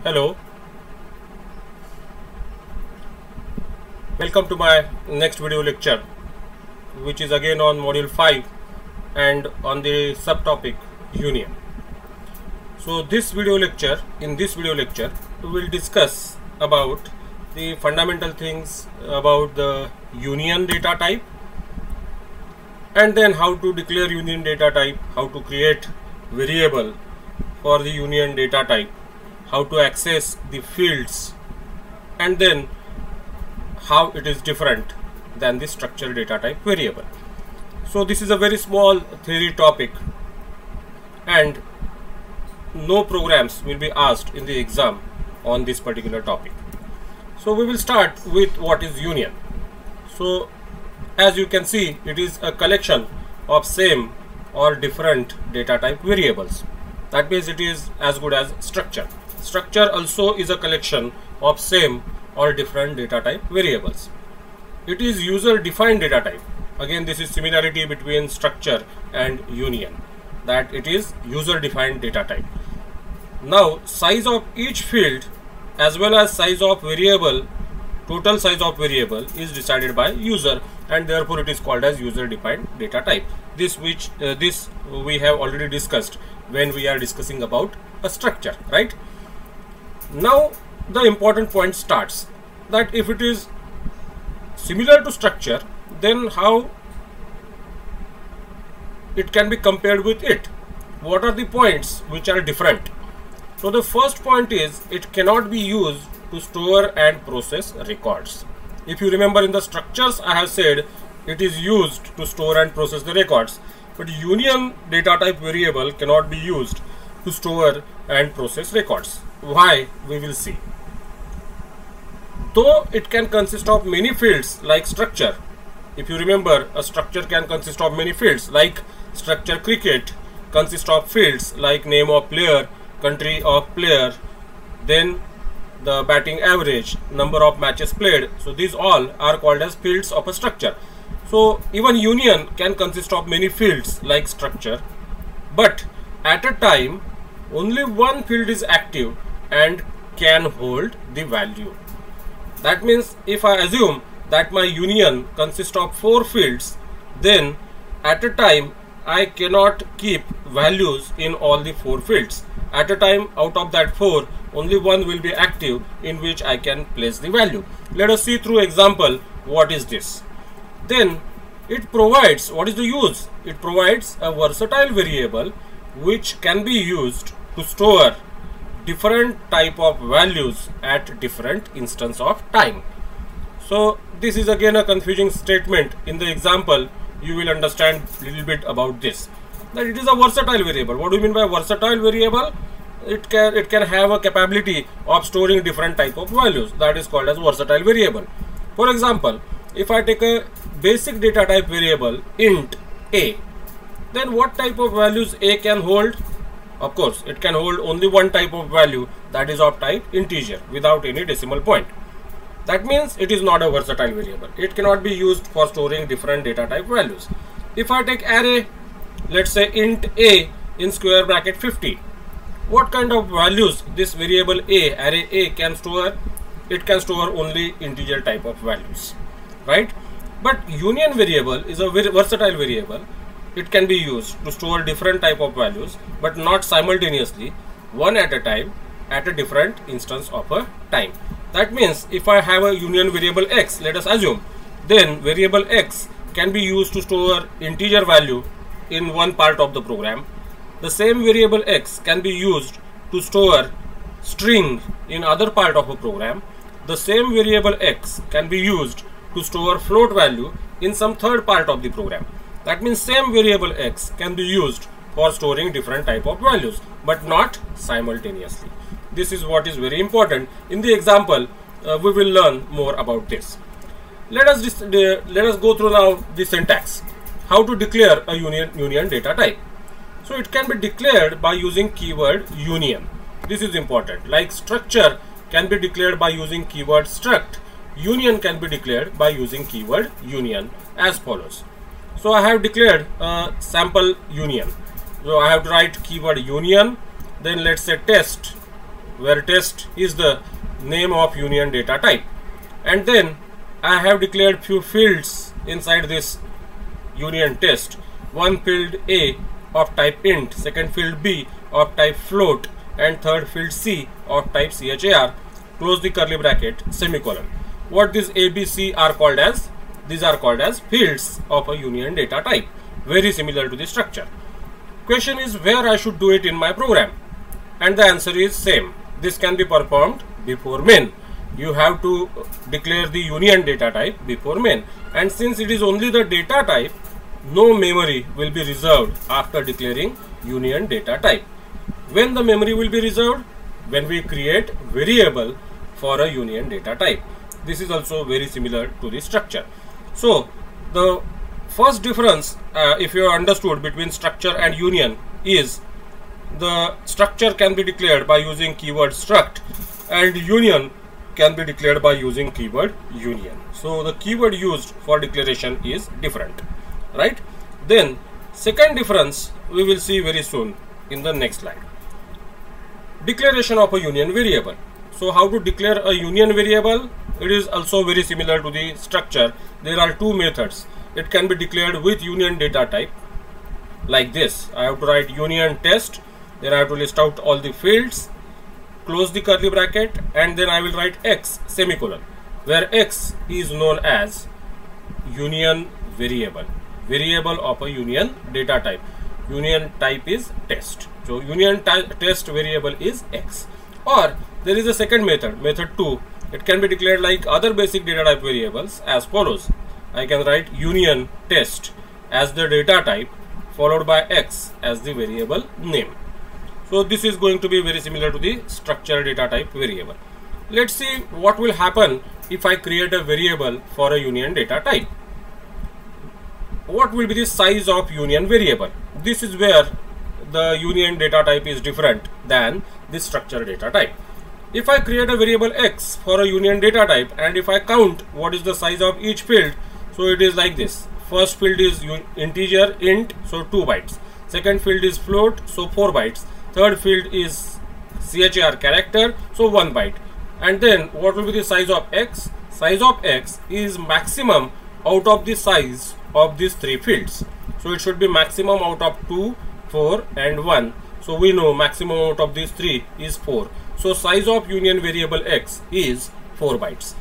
Hello, welcome to my next video lecture, which is again on module 5 and on the subtopic union. So in this video lecture we will discuss about the fundamental things about the union data type, and then how to declare union data type, how to create variable for the union data type, how to access the fields, and then how it is different than the structured data type variable. So this is a very small theory topic and no programs will be asked in the exam on this particular topic. So we will start with what is union. So as you can see, it is a collection of same or different data type variables. That means it is as good as structure. Structure also is a collection of same or different data type variables. It is user defined data type. Again, this is similarity between structure and union, that it is user defined data type. Now size of each field as well as size of variable, total size of variable is decided by user, and therefore it is called as user defined data type. This we have already discussed when we are discussing about a structure, right? Now the important point starts, that if it is similar to structure, then how it can be compared with it? What are the points which are different? So the first point is, it cannot be used to store and process records. If you remember, in the structures I have said it is used to store and process the records, but union data type variable cannot be used to store and process records. Why? We will see. Though it can consist of many fields like structure. If you remember, a structure can consist of many fields, like structure cricket consists of fields like name of player, country of player, then the batting average, number of matches played. So these all are called as fields of a structure. So even union can consist of many fields like structure, but at a time only one field is active and can hold the value. That means if I assume that my union consists of 4 fields, then at a time I cannot keep values in all the 4 fields. At a time, out of that 4, only one will be active in which I can place the value. Let us see through example what is this. Then it provides, what is the use? It provides a versatile variable which can be used to store different type of values at different instance of time. So this is again a confusing statement. In the example you will understand little bit about this, that it is a versatile variable. What do you mean by versatile variable? It can have a capability of storing different type of values. That is called as versatile variable. For example, if I take a basic data type variable int a, then what type of values a can hold? Of course, it can hold only one type of value, that is of type integer without any decimal point. That means it is not a versatile variable. It cannot be used for storing different data type values. If I take array, let's say int a in square bracket 50, what kind of values this variable a, array a, can store? It can store only integer type of values, right? But union variable is a very versatile variable. It can be used to store different type of values, but not simultaneously, one at a time, at a different instance of a time. That means if I have a union variable x, let us assume, then variable x can be used to store integer value in one part of the program. The same variable x can be used to store string in other part of a program. The same variable x can be used to store float value in some third part of the program. That means same variable x can be used for storing different type of values, but not simultaneously. This is what is very important. In the example, we will learn more about this. Let us go through now the syntax. How to declare a union data type. So it can be declared by using keyword union. This is important. Like structure can be declared by using keyword struct. Union can be declared by using keyword union as follows. So I have declared a sample union. So I have to write keyword union, then let's say test where test is the name of union data type. And then I have declared few fields inside this union test. One field A of type int, second field B of type float, and third field C of type char, close the curly bracket, semicolon. What these A, B, C are called as? These are called as fields of a union data type, very similar to the structure. Question is where I should do it in my program, and the answer is same. This can be performed before main. You have to declare the union data type before main, and since it is only the data type, no memory will be reserved after declaring union data type. When the memory will be reserved? When we create variable for a union data type. This is also very similar to the structure. So the first difference, if you understood, between structure and union is the structure can be declared by using keyword struct, and union can be declared by using keyword union. So the keyword used for declaration is different, right? Then second difference we will see very soon in the next slide. Declaration of a union variable. So how to declare a union variable? It is also very similar to the structure. There are two methods. It can be declared with union data type like this. I have to write union test, then I have to list out all the fields, close the curly bracket, and then I will write x semicolon, where x is known as union variable, variable of a union data type. Union type is test. So union test variable is x. Or there is a second method, method 2. It can be declared like other basic data type variables as follows. I can write union test as the data type followed by x as the variable name. So this is going to be very similar to the structure data type variable. Let's see what will happen if I create a variable for a union data type. What will be the size of union variable? This is where the union data type is different than the structure data type. If I create a variable x for a union data type, and if I count what is the size of each field, so it is like this. First field is integer int, so 2 bytes. Second field is float, so 4 bytes. Third field is char character, so 1 byte. And then what will be the size of x? Size of x is maximum out of the size of these 3 fields. So it should be maximum out of 2, 4 and 1. So we know maximum out of these 3 is 4. So size of union variable x is 4 bytes.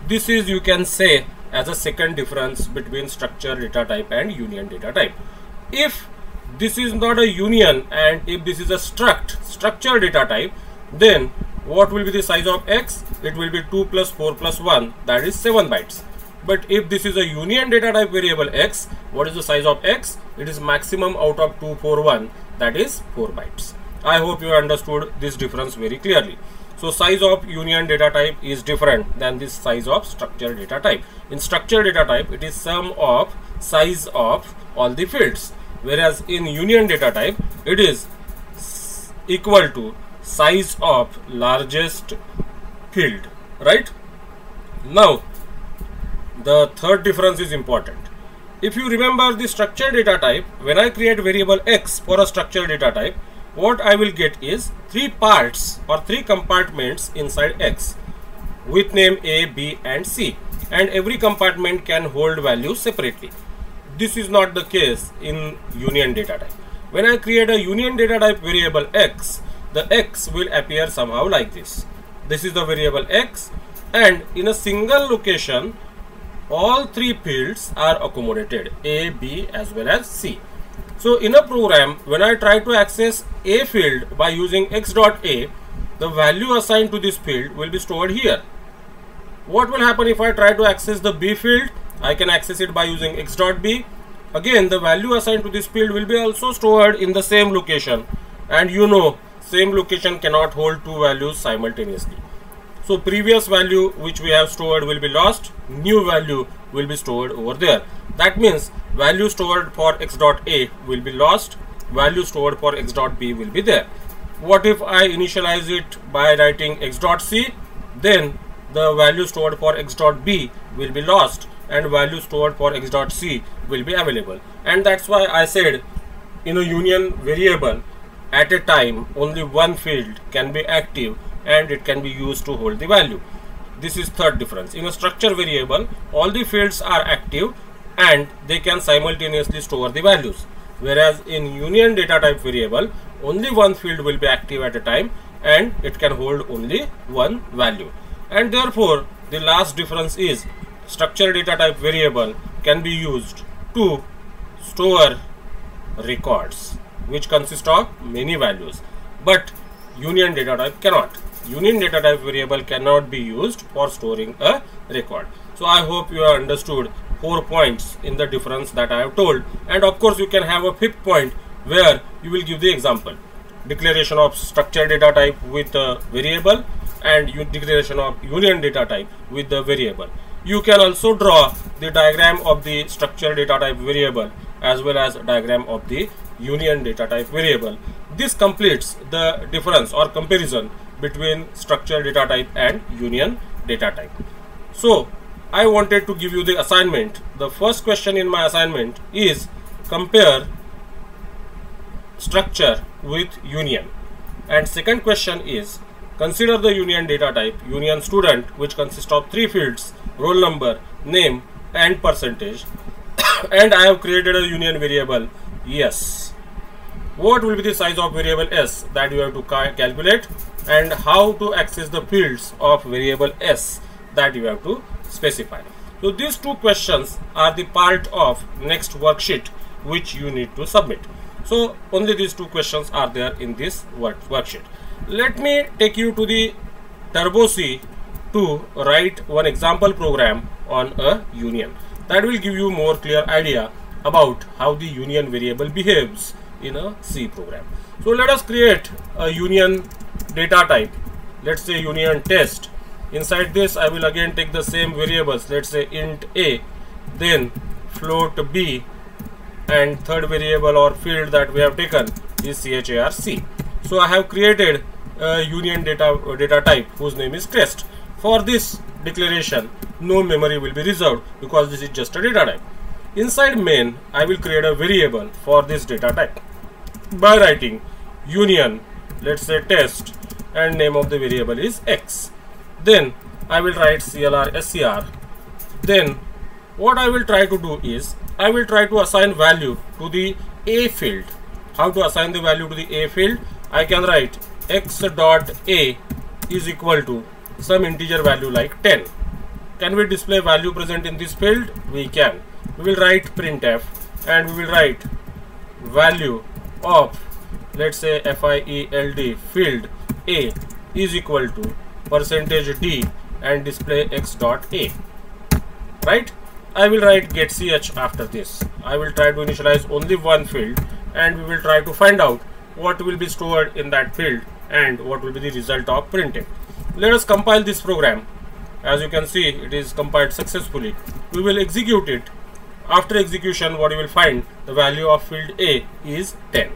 This is, you can say, as a second difference between structure data type and union data type. If this is not a union and if this is a structure data type, then what will be the size of x? It will be 2 plus 4 plus 1, that is 7 bytes. But if this is a union data type variable x, what is the size of x? It is maximum out of 2, 4, 1, that is 4 bytes. I hope you understood this difference very clearly. So size of union data type is different than this size of structure data type. In structure data type, it is sum of size of all the fields, whereas in union data type, it is equal to size of largest field, right? Now, the third difference is important. If you remember the structure data type, when I create variable x for a structure data type, what I will get is 3 parts or 3 compartments inside x with name A, B and C, and every compartment can hold values separately. This is not the case in union data type. When I create a union data type variable x, the x will appear somehow like this. This is the variable x, and in a single location all 3 fields are accommodated, A, B as well as C. So in a program, when I try to access A field by using x.a, the value assigned to this field will be stored here. What will happen if I try to access the B field? I can access it by using x.b. Again, the value assigned to this field will be also stored in the same location, and you know, same location cannot hold 2 values simultaneously. So previous value which we have stored will be lost, new value will be stored over there. That means value stored for x.a will be lost, value stored for x.b will be there. What if I initialize it by writing x.c? Then the value stored for x.b will be lost and value stored for x.c will be available. And that's why I said in a union variable, at a time only one field can be active and it can be used to hold the value. This is third difference. In a structure variable, all the fields are active and they can simultaneously store the values. Whereas in union data type variable, only one field will be active at a time and it can hold only one value. And therefore, the last difference is structure data type variable can be used to store records which consist of many values, but union data type cannot. Union data type variable cannot be used for storing a record. So I hope you have understood 4 points in the difference that I have told, and of course you can have a fifth point where you will give the example. Declaration of structure data type with a variable and declaration of union data type with the variable. You can also draw the diagram of the structure data type variable as well as diagram of the union data type variable. This completes the difference or comparison between structure data type and union data type. So I wanted to give you the assignment. The first question in my assignment is compare structure with union, and second question is consider the union data type union student, which consists of 3 fields: roll number, name and percentage. And I have created a union variable S. What will be the size of variable S that you have to calculate, and how to access the fields of variable S that you have to specify. So these 2 questions are the part of next worksheet which you need to submit. So only these 2 questions are there in this worksheet. Let me take you to the Turbo C to write one example program on a union. That will give you more clear idea about how the union variable behaves in a C program. So let us create a union data type. Let's say union test. Inside this I will again take the same variables. Let's say int A, then float B, and third variable or field that we have taken is char C. So I have created a union data type whose name is test. For this declaration, no memory will be reserved because this is just a data type. Inside main, I will create a variable for this data type by writing union, let's say test, and name of the variable is X. Then I will write CLR SCR. Then what I will try to do is I will try to assign value to the A field. How to assign the value to the A field? I can write X dot A is equal to some integer value like 10. Can we display value present in this field? We can. We will write printf and we will write value of, let's say, FIELD field A is equal to %D and display X dot A. Right? I will write get ch after this. I will try to initialize only one field and we will try to find out what will be stored in that field and what will be the result of printing. Let us compile this program. As you can see, it is compiled successfully. We will execute it. After execution, what you will find, the value of field A is 10.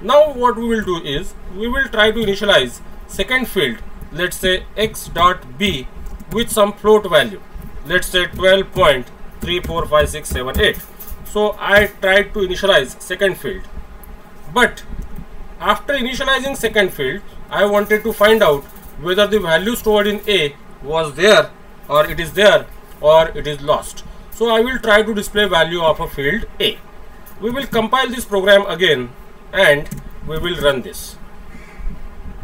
Now what we will do is we will try to initialize second field, let's say X dot B, with some float value, let's say 12.345678. So I tried to initialize second field, but after initializing second field, I wanted to find out whether the value stored in A was there or it is there or it is lost. So I will try to display value of a field A. We will compile this program again and we will run this.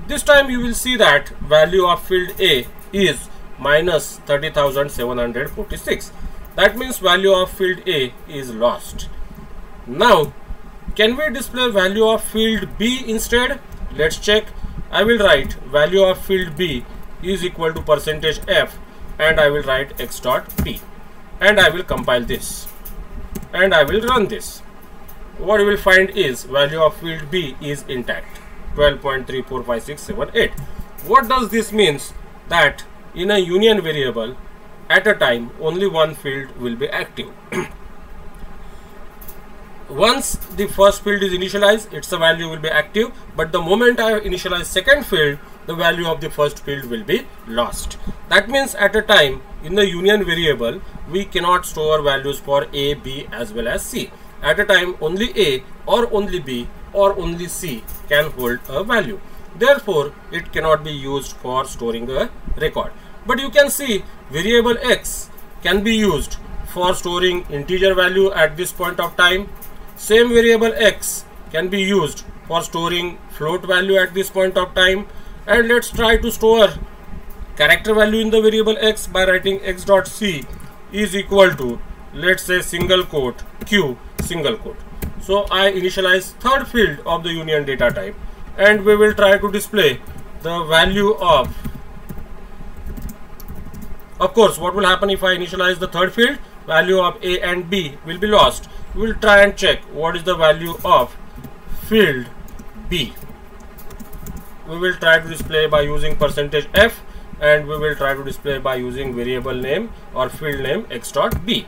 This time you will see that value of field A is minus 30,746. That means value of field A is lost. Now can we display value of field B instead? Let's check. I will write value of field B is equal to %F and I will write X dot P and I will compile this and I will run this. What you will find is value of field B is intact, 12.345678. What does this means? That in a union variable at a time only one field will be active. Once the first field is initialized, its value will be active, but the moment I initialize second field, the value of the first field will be lost. That means at a time in the union variable we cannot store values for A, B as well as C. At a time only A or only B or only C can hold a value. Therefore, it cannot be used for storing a record. But you can see variable X can be used for storing integer value at this point of time. Same variable X can be used for storing float value at this point of time. And let's try to store character value in the variable X by writing X.C is equal to, let's say, single quote Q single quote. So I initialize third field of the union data type, and we will try to display the value of course, what will happen if I initialize the third field? Value of A and B will be lost. We will try and check what is the value of field B. We will try to display by using %F, and we will try to display by using variable name or field name X.B.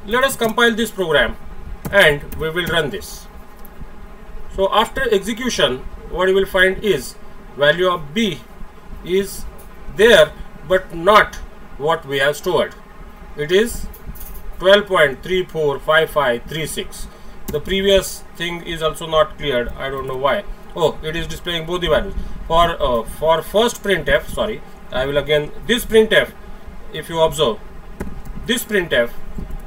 Let us compile this program and we will run this. So after execution, what you will find is value of B is there, but not what we have stored. It is 12.345536. The previous thing is also not cleared. I don't know why. Oh, it is displaying both the values. For first printf, sorry, I will again, this printf, if you observe, this printf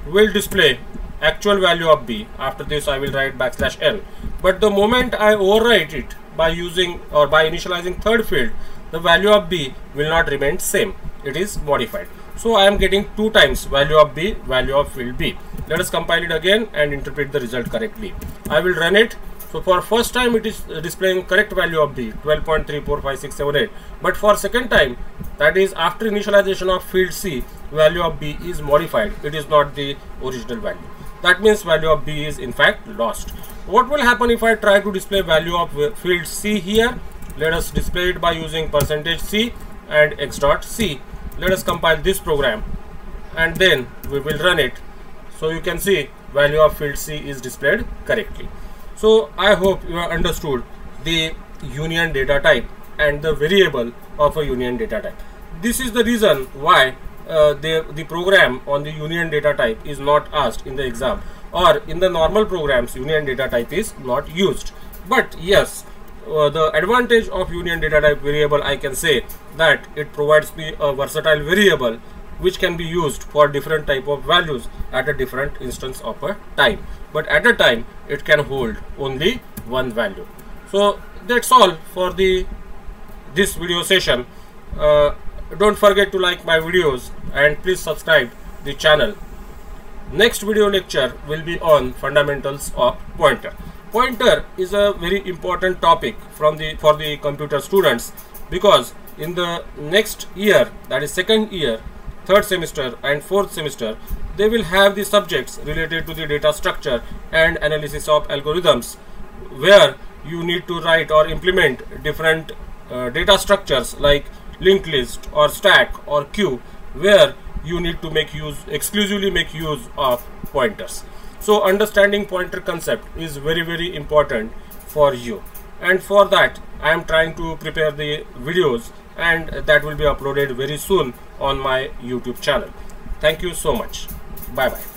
will display actual value of B. After this I will write \n. But the moment I overwrite it by using or by initializing third field, the value of B will not remain same. It is modified. So I am getting 2 times value of B, value of field B. Let us compile it again and interpret the result correctly. I will run it. So for first time it is displaying correct value of B, 12.345678. But for second time, that is after initialization of field C, value of B is modified. It is not the original value. That means value of B is in fact lost. What will happen if I try to display value of field C here? Let us display it by using %C and X.C. Let us compile this program and then we will run it. So you can see value of field C is displayed correctly. So I hope you have understood the union data type and the variable of a union data type. This is the reason why the program on the union data type is not asked in the exam, or in the normal programs union data type is not used. But yes, the advantage of union data type variable, I can say that it provides me a versatile variable which can be used for different type of values at a different instance of a time. But at a time it can hold only one value. So that's all for this video session. Don't forget to like my videos and please subscribe the channel. Next video lecture will be on fundamentals of pointer. Pointer is a very important topic for the computer students, because in the next year, that is second year, third semester and fourth semester, they will have the subjects related to the data structure and analysis of algorithms, where you need to write or implement different data structures like linked list or stack or queue, where you need to exclusively make use of pointers. So understanding pointer concept is very, very important for you, and for that I am trying to prepare the videos, and that will be uploaded very soon on my YouTube channel. Thank you so much. Bye bye.